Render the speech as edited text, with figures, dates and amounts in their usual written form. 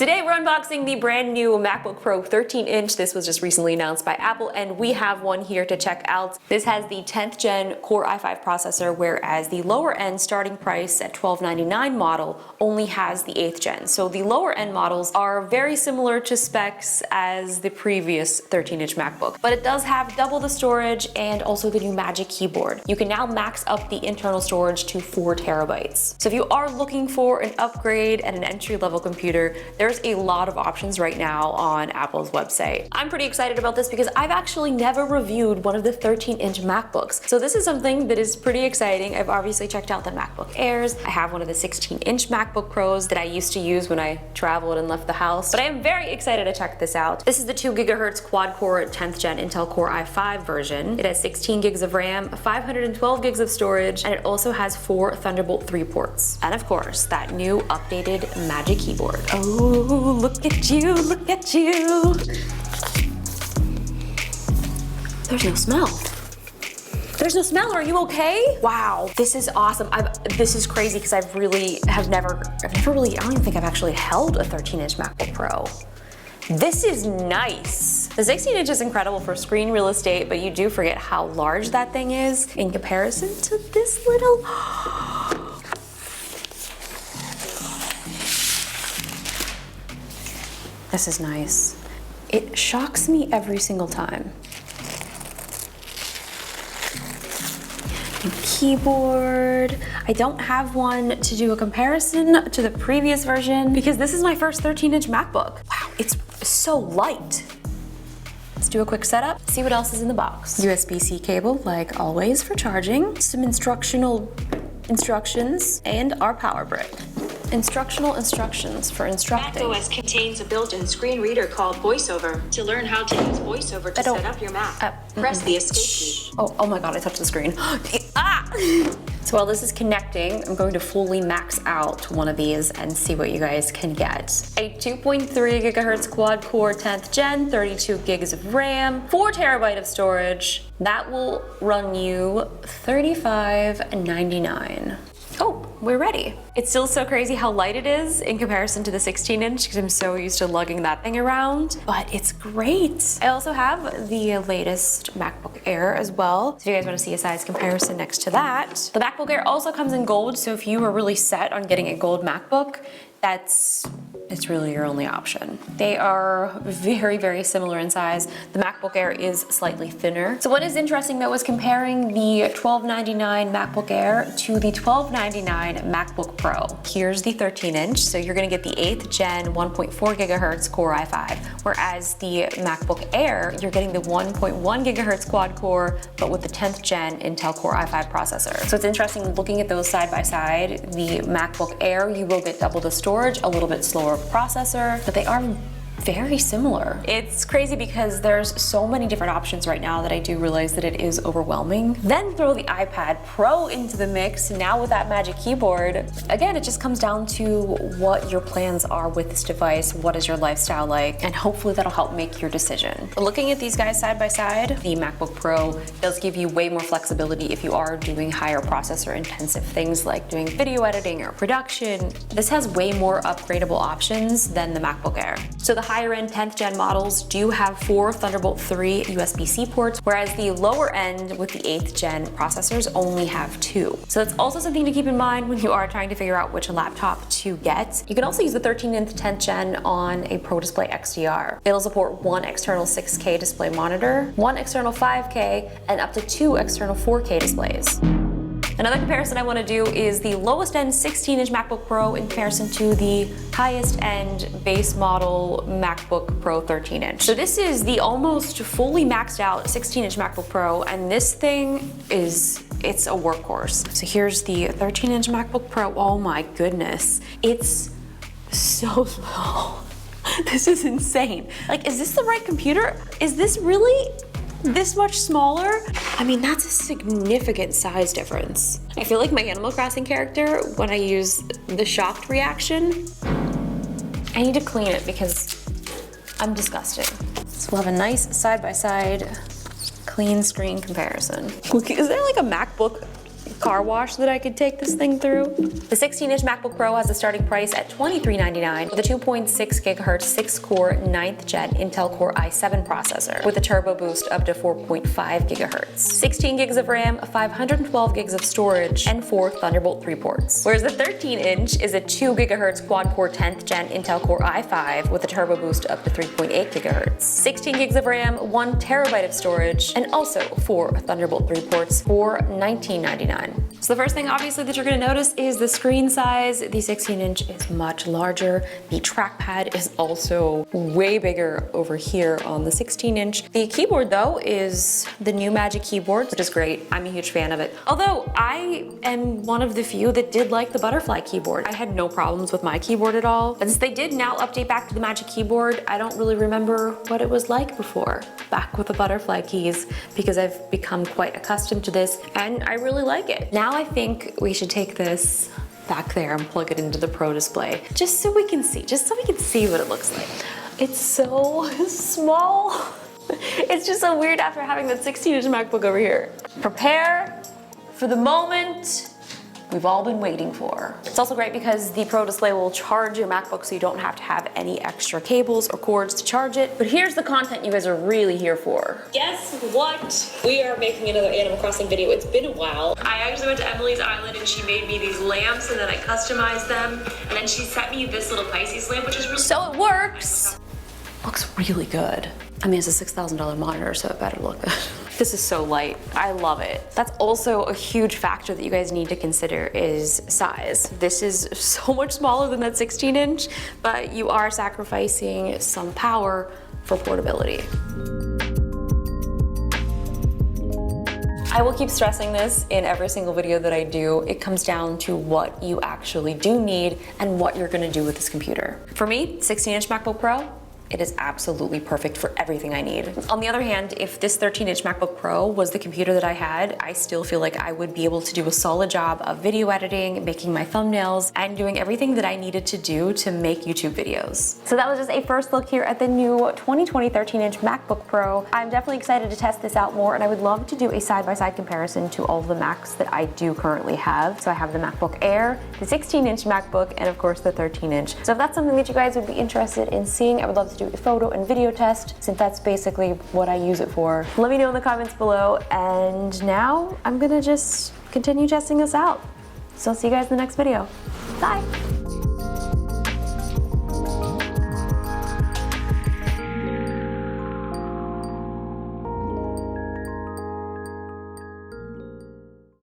Today we're unboxing the brand new MacBook Pro 13-inch. This was just recently announced by Apple, and we have one here to check out. This has the 10th gen Core i5 processor, whereas the lower end starting price at $1299 model only has the 8th gen. So the lower end models are very similar to specs as the previous 13-inch MacBook, but it does have double the storage and also the new Magic Keyboard. You can now max up the internal storage to 4 terabytes. So if you are looking for an upgrade and an entry-level computer, there's a lot of options right now on Apple's website. I'm pretty excited about this because I've actually never reviewed one of the 13-inch MacBooks. So this is something that is pretty exciting. I've obviously checked out the MacBook Airs. I have one of the 16-inch MacBook Pros that I used to use when I traveled and left the house. But I am very excited to check this out. This is the 2 GHz quad-core 10th gen Intel Core i5 version. It has 16 gigs of RAM, 512 gigs of storage, and it also has 4 Thunderbolt 3 ports. And of course, that new updated Magic Keyboard. Oh, look at you, look at you. There's no smell. There's no smell, are you okay? Wow, this is awesome. This is crazy because I don't even think I've actually held a 13-inch MacBook Pro. This is nice. The 16-inch is incredible for screen real estate, but you do forget how large that thing is in comparison to this little. This is nice. It shocks me every single time. New keyboard. I don't have one to do a comparison to the previous version because this is my first 13-inch MacBook. Wow, it's so light. Let's do a quick setup, see what else is in the box. USB-C cable, like always, for charging. Some instructions and our power brick. Instructional instructions for instructing. macOS contains a built-in screen reader called VoiceOver. To learn how to use VoiceOver to set up your Mac, press the escape key. Oh my god, I touched the screen. So while this is connecting, I'm going to fully max out one of these and see what you guys can get. A 2.3 gigahertz quad-core 10th gen, 32 gigs of RAM, 4 terabyte of storage. That will run you $35.99. Oh, we're ready. It's still so crazy how light it is in comparison to the 16-inch because I'm so used to lugging that thing around, but it's great. I also have the latest MacBook Air as well. So if you guys want to see a size comparison next to that. The MacBook Air also comes in gold, so if you are really set on getting a gold MacBook, it's really your only option. They are very, very similar in size. The MacBook Air is slightly thinner. So what is interesting though is comparing the $1299 MacBook Air to the $1299 MacBook Pro. Here's the 13-inch, so you're gonna get the 8th gen 1.4 gigahertz Core i5, whereas the MacBook Air, you're getting the 1.1 gigahertz quad core, but with the 10th gen Intel Core i5 processor. So it's interesting looking at those side by side. The MacBook Air, you will get double the storage, a little bit slower processor, but they are very similar. It's crazy because there's so many different options right now that I do realize that it is overwhelming. Then throw the iPad Pro into the mix, now with that Magic Keyboard. Again, it just comes down to what your plans are with this device, what is your lifestyle like, and hopefully that'll help make your decision. But looking at these guys side by side, the MacBook Pro does give you way more flexibility if you are doing higher processor intensive things like doing video editing or production. This has way more upgradable options than the MacBook Air. So the higher end 10th gen models do have 4 Thunderbolt 3 USB-C ports, whereas the lower end with the 8th gen processors only have 2. So that's also something to keep in mind when you are trying to figure out which laptop to get. You can also use the 13th 10th gen on a Pro Display XDR. It'll support 1 external 6K display monitor, 1 external 5K, and up to 2 external 4K displays. Another comparison I want to do is the lowest end 16-inch MacBook Pro in comparison to the highest end base model MacBook Pro 13-inch. So this is the almost fully maxed out 16-inch MacBook Pro, and this thing it's a workhorse. So here's the 13-inch MacBook Pro. Oh my goodness. It's so small. This is insane. Like, is this the right computer? Is this really this much smaller? I mean, that's a significant size difference. I feel like my Animal Crossing character when I use the shocked reaction. I need to clean it because I'm disgusting. So we'll have a nice side-by-side clean screen comparison. Is there like a MacBook car wash that I could take this thing through. The 16-inch MacBook Pro has a starting price at $23.99 with a 2.6 gigahertz 6-core 9th gen Intel Core i7 processor with a turbo boost up to 4.5 gigahertz, 16 gigs of RAM, 512 gigs of storage, and 4 Thunderbolt 3 ports. Whereas the 13-inch is a 2 gigahertz quad-core 10th gen Intel Core i5 with a turbo boost up to 3.8 gigahertz, 16 gigs of RAM, 1 terabyte of storage, and also 4 Thunderbolt 3 ports for $19.99. So the first thing obviously that you're going to notice is the screen size. The 16-inch is much larger. The trackpad is also way bigger over here on the 16-inch. The keyboard though is the new Magic Keyboard, which is great. I'm a huge fan of it. Although I am one of the few that did like the butterfly keyboard. I had no problems with my keyboard at all. But since they did now update back to the Magic Keyboard, I don't really remember what it was like before, back with the butterfly keys, because I've become quite accustomed to this and I really like it. Now I think we should take this back there and plug it into the Pro display, just so we can see what it looks like. It's so small. It's just so weird after having that 16-inch MacBook over here. Prepare for the moment we've all been waiting for. It's also great because the Pro display will charge your MacBook so you don't have to have any extra cables or cords to charge it. But here's the content you guys are really here for. Guess what? We are making another Animal Crossing video. It's been a while. I actually went to Emily's Island and she made me these lamps and then I customized them. And then she sent me this little Pisces lamp, which is really— So it works. Looks really good. I mean, it's a $6,000 monitor, so it better look good. This is so light. I love it. That's also a huge factor that you guys need to consider is size. This is so much smaller than that 16-inch, but you are sacrificing some power for portability. I will keep stressing this in every single video that I do. It comes down to what you actually do need and what you're gonna do with this computer. For me, 16-inch MacBook Pro, it is absolutely perfect for everything I need. On the other hand, if this 13-inch MacBook Pro was the computer that I had, I still feel like I would be able to do a solid job of video editing, making my thumbnails, and doing everything that I needed to do to make YouTube videos. So that was just a first look here at the new 2020 13-inch MacBook Pro. I'm definitely excited to test this out more, and I would love to do a side-by-side comparison to all of the Macs that I do currently have. So I have the MacBook Air, the 16-inch MacBook, and of course the 13-inch. So if that's something that you guys would be interested in seeing, I would love to do a photo and video test, since that's basically what I use it for. Let me know in the comments below, and now I'm gonna just continue testing this out. So I'll see you guys in the next video. Bye.